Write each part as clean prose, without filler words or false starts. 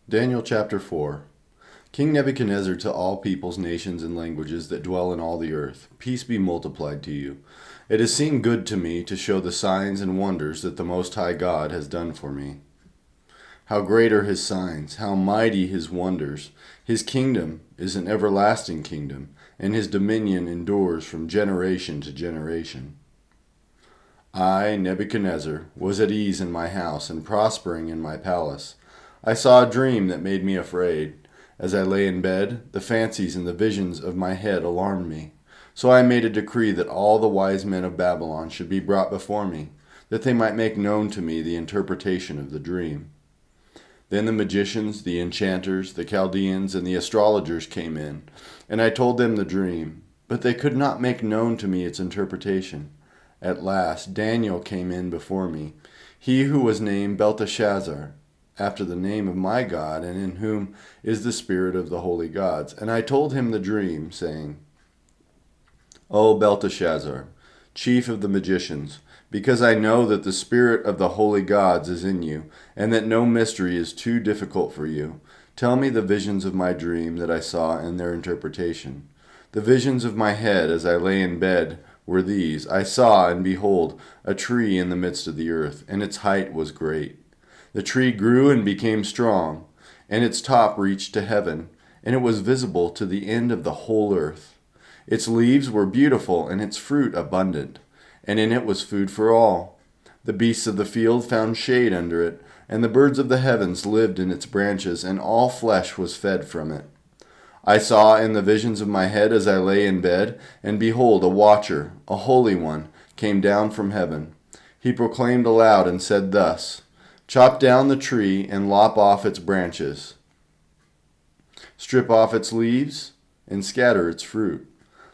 Daniel chapter 4. King Nebuchadnezzar, to all peoples, nations, and languages that dwell in all the earth, peace be multiplied to you. It has seemed good to me to show the signs and wonders that the Most High God has done for me. How great are his signs, how mighty his wonders. His kingdom is an everlasting kingdom, and his dominion endures from generation to generation. I, Nebuchadnezzar, was at ease in my house and prospering in my palace. I saw a dream that made me afraid. As I lay in bed, the fancies and the visions of my head alarmed me. So I made a decree that all the wise men of Babylon should be brought before me, that they might make known to me the interpretation of the dream. Then the magicians, the enchanters, the Chaldeans, and the astrologers came in, and I told them the dream, but they could not make known to me its interpretation. At last Daniel came in before me, he who was named Belteshazzar, after the name of my God, and in whom is the spirit of the holy gods. And I told him the dream, saying, O Belteshazzar, chief of the magicians, because I know that the spirit of the holy gods is in you, and that no mystery is too difficult for you, tell me the visions of my dream that I saw and their interpretation. The visions of my head as I lay in bed were these. I saw, and behold, a tree in the midst of the earth, and its height was great. The tree grew and became strong, and its top reached to heaven, and it was visible to the end of the whole earth. Its leaves were beautiful, and its fruit abundant, and in it was food for all. The beasts of the field found shade under it, and the birds of the heavens lived in its branches, and all flesh was fed from it. I saw in the visions of my head as I lay in bed, and behold, a watcher, a holy one, came down from heaven. He proclaimed aloud and said thus, Chop down the tree and lop off its branches. Strip off its leaves and scatter its fruit.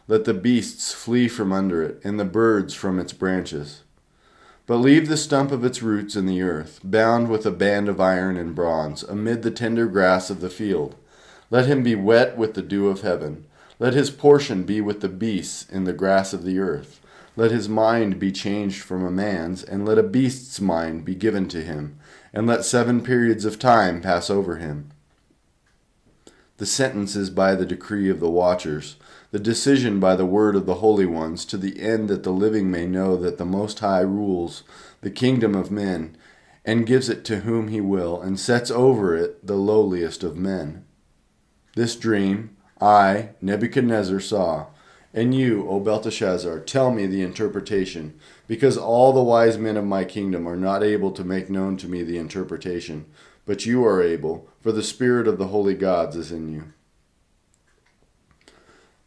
Let the beasts flee from under it and the birds from its branches. But leave the stump of its roots in the earth, bound with a band of iron and bronze, amid the tender grass of the field. Let him be wet with the dew of heaven. Let his portion be with the beasts in the grass of the earth. Let his mind be changed from a man's, and let a beast's mind be given to him, and let 7 periods of time pass over him. The sentence is by the decree of the watchers, the decision by the word of the holy ones, to the end that the living may know that the Most High rules the kingdom of men, and gives it to whom he will, and sets over it the lowliest of men. This dream I, Nebuchadnezzar, saw. And you, O Belteshazzar, tell me the interpretation, because all the wise men of my kingdom are not able to make known to me the interpretation, but you are able, for the spirit of the holy gods is in you.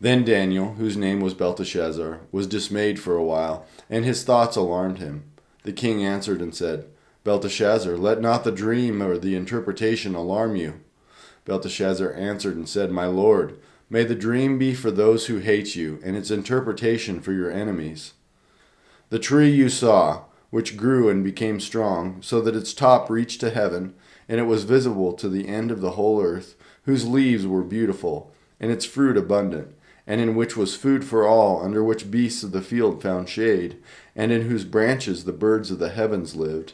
Then Daniel, whose name was Belteshazzar, was dismayed for a while, and his thoughts alarmed him. The king answered and said, Belteshazzar, let not the dream or the interpretation alarm you. Belteshazzar answered and said, My lord, may the dream be for those who hate you, and its interpretation for your enemies. The tree you saw, which grew and became strong, so that its top reached to heaven, and it was visible to the end of the whole earth, whose leaves were beautiful, and its fruit abundant, and in which was food for all, under which beasts of the field found shade, and in whose branches the birds of the heavens lived.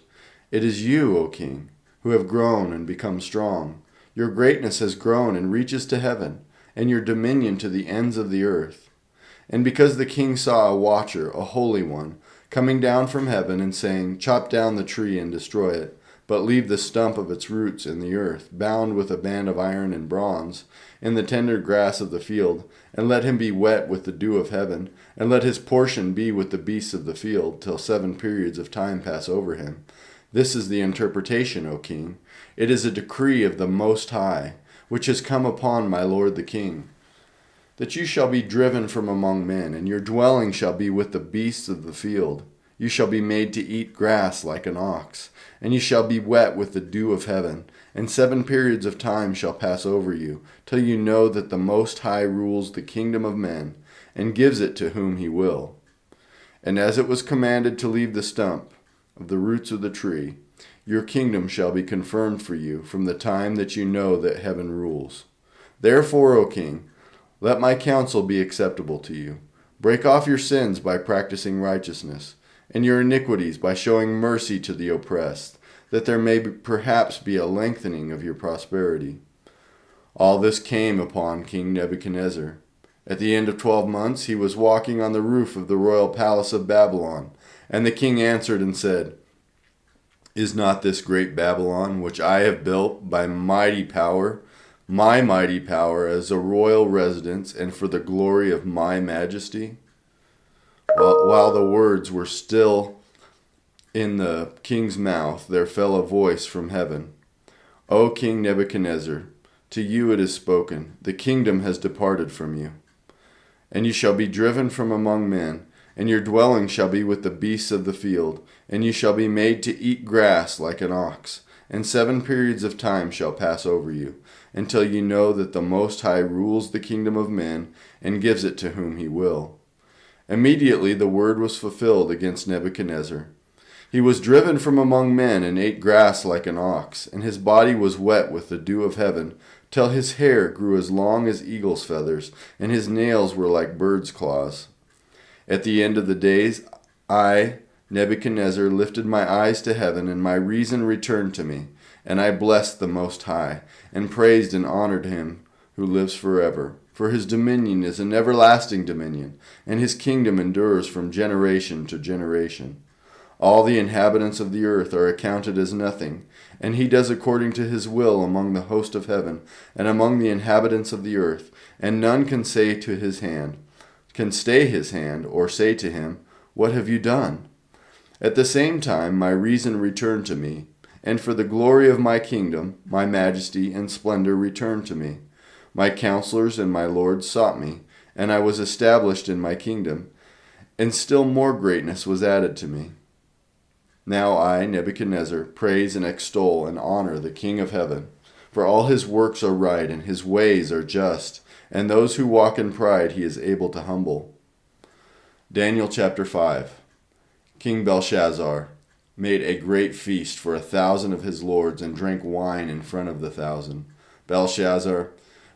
It is you, O king, who have grown and become strong. Your greatness has grown and reaches to heaven, and your dominion to the ends of the earth. And because the king saw a watcher, a holy one, coming down from heaven and saying, Chop down the tree and destroy it, but leave the stump of its roots in the earth, bound with a band of iron and bronze, in the tender grass of the field, and let him be wet with the dew of heaven, and let his portion be with the beasts of the field, till 7 periods of time pass over him. This is the interpretation, O king. It is a decree of the Most High, which has come upon my lord the king, that you shall be driven from among men, and your dwelling shall be with the beasts of the field. You shall be made to eat grass like an ox, and you shall be wet with the dew of heaven, and 7 periods of time shall pass over you, till you know that the Most High rules the kingdom of men, and gives it to whom he will. And as it was commanded to leave the stump of the roots of the tree, your kingdom shall be confirmed for you from the time that you know that heaven rules. Therefore, O king, let my counsel be acceptable to you. Break off your sins by practicing righteousness, and your iniquities by showing mercy to the oppressed, that there may perhaps be a lengthening of your prosperity. All this came upon King Nebuchadnezzar. At the end of 12 months he was walking on the roof of the royal palace of Babylon, and the king answered and said, "Is not this great Babylon, which I have built by my mighty power as a royal residence and for the glory of my majesty?" While the words were still in the king's mouth, there fell a voice from heaven. "O King Nebuchadnezzar, to you it is spoken, the kingdom has departed from you. And you shall be driven from among men, and your dwelling shall be with the beasts of the field, and you shall be made to eat grass like an ox. And 7 periods of time shall pass over you, until you know that the Most High rules the kingdom of men, and gives it to whom he will." Immediately the word was fulfilled against Nebuchadnezzar. He was driven from among men, and ate grass like an ox, and his body was wet with the dew of heaven, till his hair grew as long as eagle's feathers, and his nails were like birds' claws. At the end of the days, I, Nebuchadnezzar, lifted my eyes to heaven, and my reason returned to me, and I blessed the Most High, and praised and honored him who lives forever. For his dominion is an everlasting dominion, and his kingdom endures from generation to generation. All the inhabitants of the earth are accounted as nothing, and he does according to his will among the host of heaven and among the inhabitants of the earth, and none can stay his hand, or say to him, "What have you done?" At the same time my reason returned to me, and for the glory of my kingdom, my majesty and splendor returned to me. My counselors and my lords sought me, and I was established in my kingdom, and still more greatness was added to me. Now I, Nebuchadnezzar, praise and extol and honor the King of heaven, for all his works are right and his ways are just, and those who walk in pride he is able to humble. Daniel chapter 5. King Belshazzar made a great feast for 1,000 of his lords and drank wine in front of the 1,000. Belshazzar,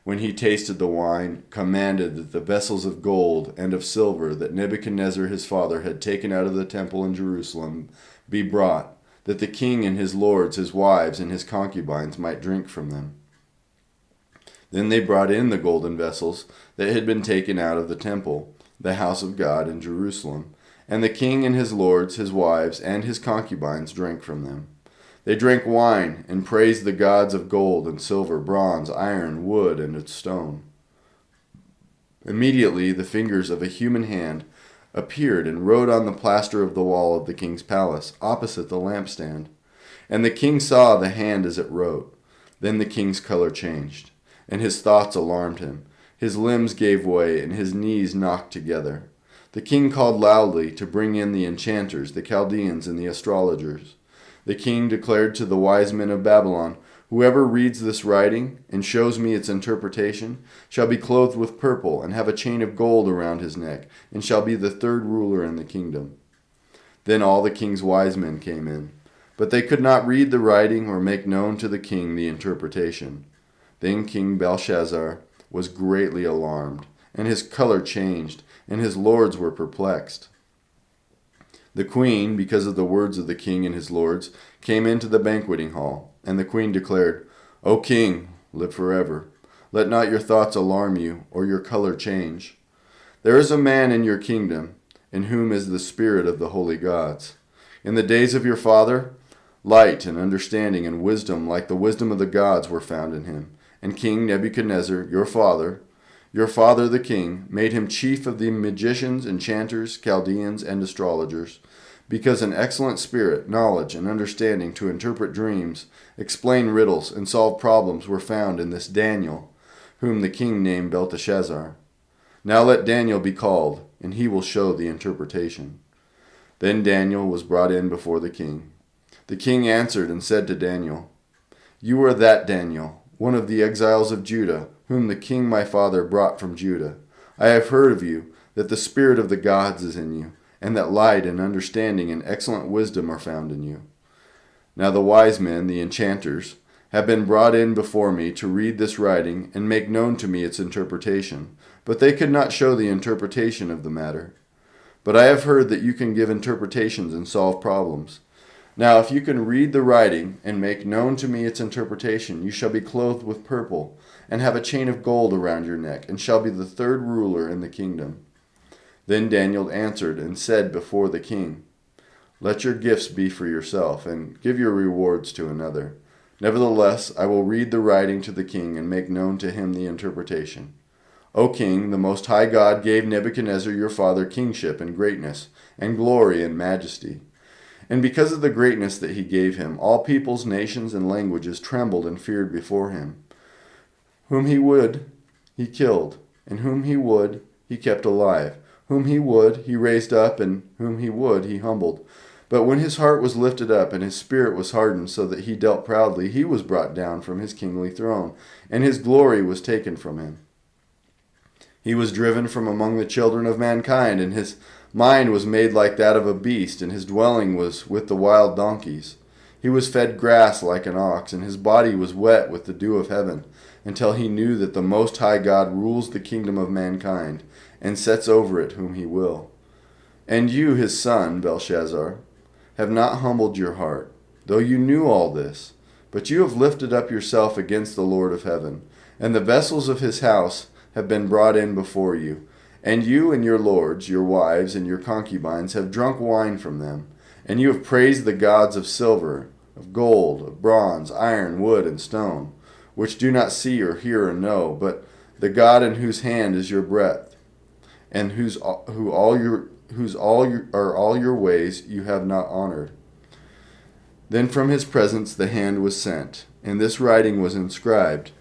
when he tasted the wine, commanded that the vessels of gold and of silver that Nebuchadnezzar his father had taken out of the temple in Jerusalem be brought, that the king and his lords, his wives, and his concubines might drink from them. Then they brought in the golden vessels that had been taken out of the temple, the house of God in Jerusalem, and the king and his lords, his wives, and his concubines drank from them. They drank wine and praised the gods of gold and silver, bronze, iron, wood, and stone. Immediately the fingers of a human hand appeared and wrote on the plaster of the wall of the king's palace, opposite the lampstand. And the king saw the hand as it wrote. Then the king's color changed, and his thoughts alarmed him. His limbs gave way, and his knees knocked together. The king called loudly to bring in the enchanters, the Chaldeans, and the astrologers. The king declared to the wise men of Babylon, "Whoever reads this writing and shows me its interpretation shall be clothed with purple and have a chain of gold around his neck, and shall be the 3rd ruler in the kingdom." Then all the king's wise men came in, but they could not read the writing or make known to the king the interpretation. Then King Belshazzar was greatly alarmed, and his color changed, and his lords were perplexed. The queen, because of the words of the king and his lords, came into the banqueting hall, and the queen declared, "O king, live forever. Let not your thoughts alarm you, or your color change. There is a man in your kingdom, in whom is the spirit of the holy gods. In the days of your father, light and understanding and wisdom like the wisdom of the gods were found in him. And King Nebuchadnezzar, your father the king, made him chief of the magicians, enchanters, Chaldeans, and astrologers, because an excellent spirit, knowledge, and understanding to interpret dreams, explain riddles, and solve problems were found in this Daniel, whom the king named Belteshazzar. Now let Daniel be called, and he will show the interpretation." Then Daniel was brought in before the king. The king answered and said to Daniel, "You are that Daniel, one of the exiles of Judah, whom the king my father brought from Judah. I have heard of you, that the spirit of the gods is in you, and that light and understanding and excellent wisdom are found in you. Now the wise men, the enchanters, have been brought in before me to read this writing and make known to me its interpretation, but they could not show the interpretation of the matter. But I have heard that you can give interpretations and solve problems. Now, if you can read the writing and make known to me its interpretation, you shall be clothed with purple, and have a chain of gold around your neck, and shall be the third ruler in the kingdom." Then Daniel answered and said before the king, "Let your gifts be for yourself, and give your rewards to another. Nevertheless, I will read the writing to the king and make known to him the interpretation. O king, the Most High God gave Nebuchadnezzar your father kingship and greatness, and glory and majesty. And because of the greatness that he gave him, all peoples, nations, and languages trembled and feared before him. Whom he would, he killed, and whom he would, he kept alive. Whom he would, he raised up, and whom he would, he humbled. But when his heart was lifted up, and his spirit was hardened, so that he dealt proudly, he was brought down from his kingly throne, and his glory was taken from him. He was driven from among the children of mankind, and his mind was made like that of a beast, and his dwelling was with the wild donkeys. He was fed grass like an ox, and his body was wet with the dew of heaven, until he knew that the Most High God rules the kingdom of mankind, and sets over it whom he will. And you, his son, Belshazzar, have not humbled your heart, though you knew all this, but you have lifted up yourself against the Lord of heaven, and the vessels of his house have been brought in before you. And you and your lords, your wives, and your concubines have drunk wine from them, and you have praised the gods of silver, of gold, of bronze, iron, wood, and stone, which do not see or hear or know, but the God in whose hand is your breath, and all your ways you have not honored. Then from his presence the hand was sent, and this writing was inscribed.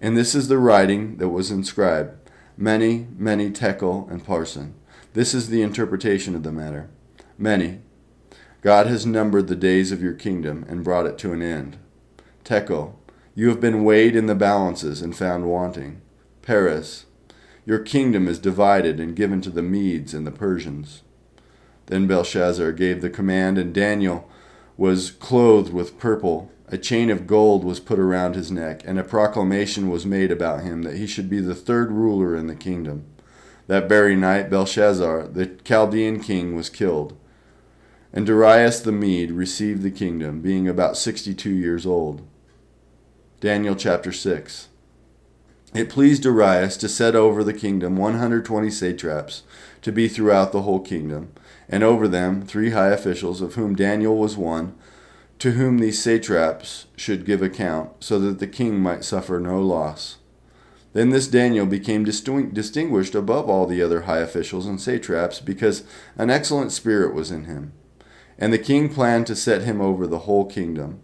And this is the writing that was inscribed: Mene, Mene, Tekel, and Parsin. This is the interpretation of the matter. Mene, God has numbered the days of your kingdom and brought it to an end. Tekel, you have been weighed in the balances and found wanting. Peres, your kingdom is divided and given to the Medes and the Persians. Then Belshazzar gave the command, and Daniel was clothed with purple. A chain of gold was put around his neck, and a proclamation was made about him that he should be the third ruler in the kingdom. That very night Belshazzar, the Chaldean king, was killed, and Darius the Mede received the kingdom, being about 62 years old. Daniel chapter 6. It pleased Darius to set over the kingdom 120 satraps, to be throughout the whole kingdom, and over them 3 high officials, of whom Daniel was one, to whom these satraps should give account, so that the king might suffer no loss. Then this Daniel became distinguished above all the other high officials and satraps, because an excellent spirit was in him. And the king planned to set him over the whole kingdom.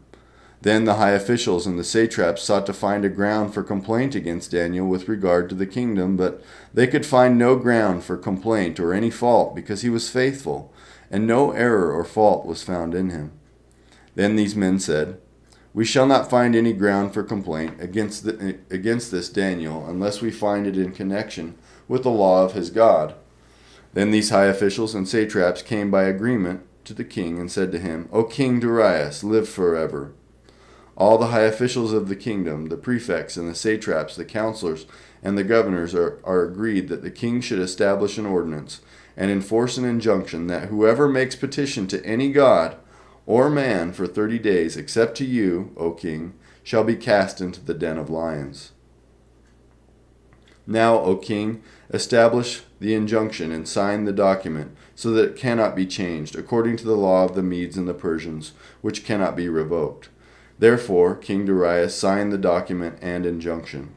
Then the high officials and the satraps sought to find a ground for complaint against Daniel with regard to the kingdom, but they could find no ground for complaint or any fault, because he was faithful, and no error or fault was found in him. Then these men said, "We shall not find any ground for complaint against this Daniel, unless we find it in connection with the law of his God." Then these high officials and satraps came by agreement to the king and said to him, "O King Darius, live forever." All the high officials of the kingdom, the prefects and the satraps, the counselors and the governors are agreed that the king should establish an ordinance and enforce an injunction that whoever makes petition to any god or man for 30 days, except to you, O king, shall be cast into the den of lions. Now, O king, establish the injunction and sign the document, so that it cannot be changed, according to the law of the Medes and the Persians, which cannot be revoked. Therefore, King Darius signed the document and injunction.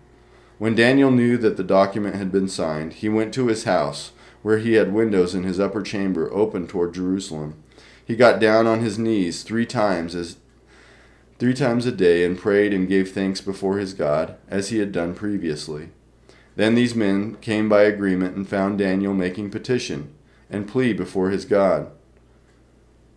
When Daniel knew that the document had been signed, he went to his house, where he had windows in his upper chamber open toward Jerusalem. He got down on his knees 3 times a day and prayed and gave thanks before his God, as he had done previously. Then these men came by agreement and found Daniel making petition and plea before his God.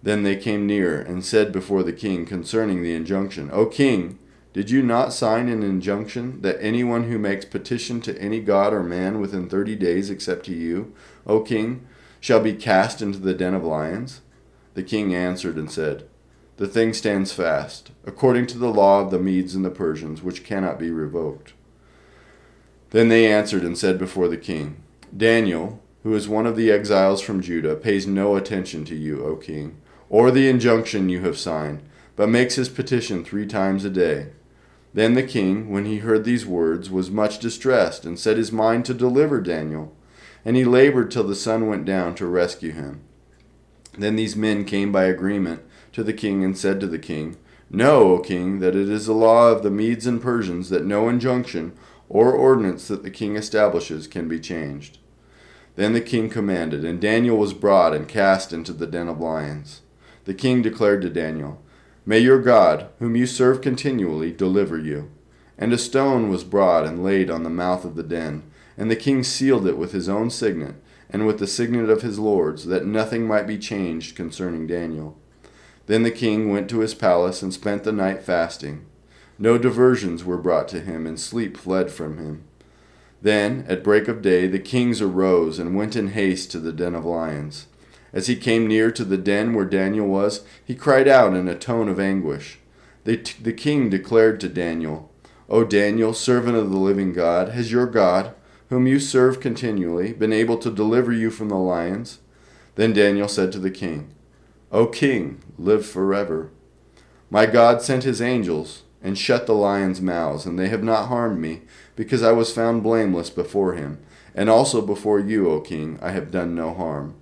Then they came near and said before the king concerning the injunction, "O king, did you not sign an injunction that anyone who makes petition to any god or man within 30 days except to you, O king, shall be cast into the den of lions?" The king answered and said, "The thing stands fast, according to the law of the Medes and the Persians, which cannot be revoked." Then they answered and said before the king, "Daniel, who is one of the exiles from Judah, pays no attention to you, O king, or the injunction you have signed, but makes his petition 3 times a day. Then the king, when he heard these words, was much distressed, and set his mind to deliver Daniel. And he labored till the sun went down to rescue him. Then these men came by agreement to the king and said to the king, Know, O king, that it is the law of the Medes and Persians that no injunction or ordinance that the king establishes can be changed. Then the king commanded, and Daniel was brought and cast into the den of lions. The king declared to Daniel, May your God, whom you serve continually, deliver you. And a stone was brought and laid on the mouth of the den, and the king sealed it with his own signet, and with the signet of his lords, that nothing might be changed concerning Daniel. Then the king went to his palace and spent the night fasting. No diversions were brought to him, and sleep fled from him. Then, at break of day, the kings arose and went in haste to the den of lions. As he came near to the den where Daniel was, he cried out in a tone of anguish. The king declared to Daniel, O Daniel, servant of the living God, has your God, whom you serve continually, been able to deliver you from the lions? Then Daniel said to the king, O king, live forever. My God sent his angels and shut the lions' mouths, and they have not harmed me, because I was found blameless before him, and also before you, O king, I have done no harm.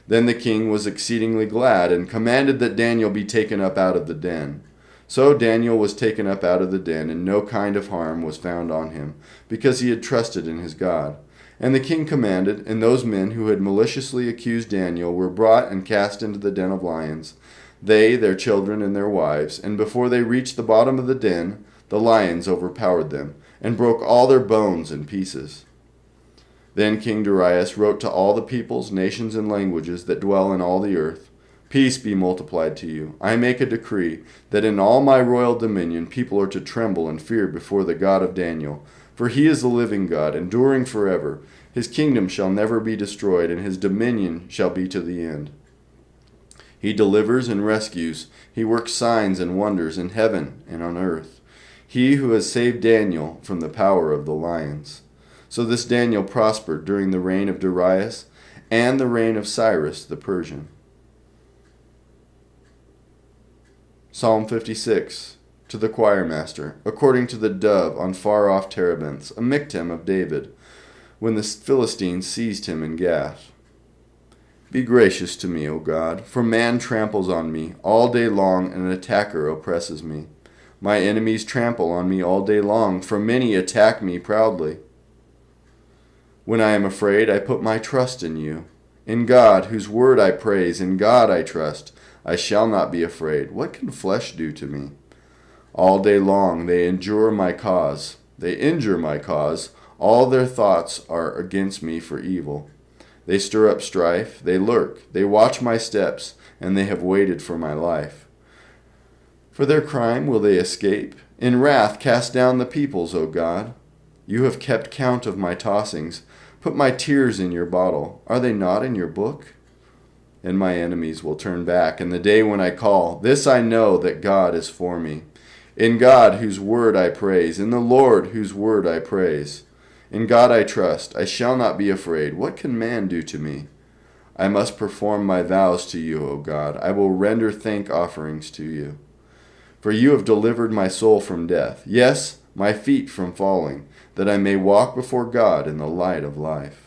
Then the king was exceedingly glad, and commanded that Daniel be taken up out of the den. So Daniel was taken up out of the den, and no kind of harm was found on him, because he had trusted in his God. And the king commanded, and those men who had maliciously accused Daniel were brought and cast into the den of lions, they, their children, and their wives. And before they reached the bottom of the den, the lions overpowered them, and broke all their bones in pieces. Then King Darius wrote to all the peoples, nations, and languages that dwell in all the earth, Peace be multiplied to you. I make a decree that in all my royal dominion people are to tremble and fear before the God of Daniel, for he is the living God, enduring forever. His kingdom shall never be destroyed, and his dominion shall be to the end. He delivers and rescues. He works signs and wonders in heaven and on earth. He who has saved Daniel from the power of the lions. So this Daniel prospered during the reign of Darius and the reign of Cyrus the Persian. Psalm 56, to the choir master, according to the dove on far-off terebinths, a miktam of David, when the Philistines seized him in Gath. Be gracious to me, O God, for man tramples on me all day long, and an attacker oppresses me. My enemies trample on me all day long, for many attack me proudly. When I am afraid, I put my trust in you. In God, whose word I praise, in God I trust. I shall not be afraid. What can flesh do to me? All day long they injure my cause. They injure my cause. All their thoughts are against me for evil. They stir up strife. They lurk. They watch my steps, and they have waited for my life. For their crime will they escape? In wrath cast down the peoples, O God. You have kept count of my tossings. Put my tears in your bottle. Are they not in your book? And my enemies will turn back in the day when I call. This I know, that God is for me. In God, whose word I praise. In the Lord, whose word I praise. In God I trust. I shall not be afraid. What can man do to me? I must perform my vows to you, O God. I will render thank offerings to you. For you have delivered my soul from death. Yes, my feet from falling, that I may walk before God in the light of life.